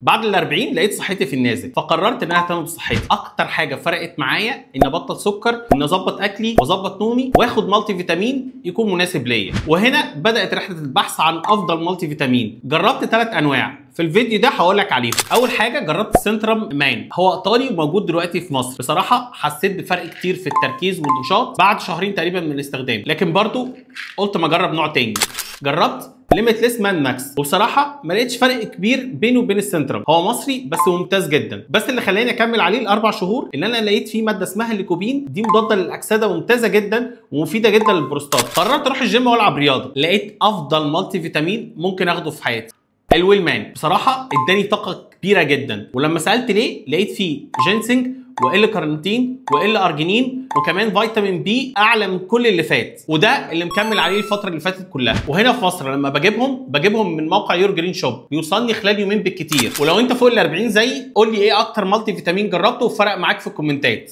بعد ال 40 لقيت صحتي في النازل، فقررت ان انا اهتم بصحتي. اكتر حاجه فرقت معايا ان ابطل سكر، وان اظبط اكلي واظبط نومي واخد مالتي فيتامين يكون مناسب ليا. وهنا بدات رحله البحث عن افضل مالتي فيتامين. جربت 3 انواع، في الفيديو ده هقول لك عليهم. اول حاجه جربت سنترم مان، هو ايطالي وموجود دلوقتي في مصر. بصراحه حسيت بفرق كتير في التركيز والنشاط بعد شهرين تقريبا من الاستخدام، لكن برضو قلت ما اجرب نوع تاني. جربت ليميتلس مان ماكس، وبصراحه ما لقيتش فرق كبير بينه وبين السنترم. هو مصري بس ممتاز جدا، بس اللي خلاني اكمل عليه الاربع شهور ان انا لقيت فيه ماده اسمها الليكوبين، دي مضاده للاكسده وممتازه جدا ومفيده جدا للبروستات. قررت اروح الجيم والعب رياضه، لقيت افضل مالتي فيتامين ممكن اخده في حياتي الويل مان. بصراحه اداني طاقه كبيره جدا، ولما سالت ليه لقيت فيه جينسينج وال كارنيتين وال ارجينين وكمان فيتامين بي اعلى من كل اللي فات، وده اللي مكمل عليه الفتره اللي فاتت كلها. وهنا في مصر لما بجيبهم من موقع يور جرين شوب، بيوصلني خلال يومين بالكتير. ولو انت فوق ال 40 زيي قول لي ايه اكتر مالتي فيتامين جربته وفرق معاك في الكومنتات.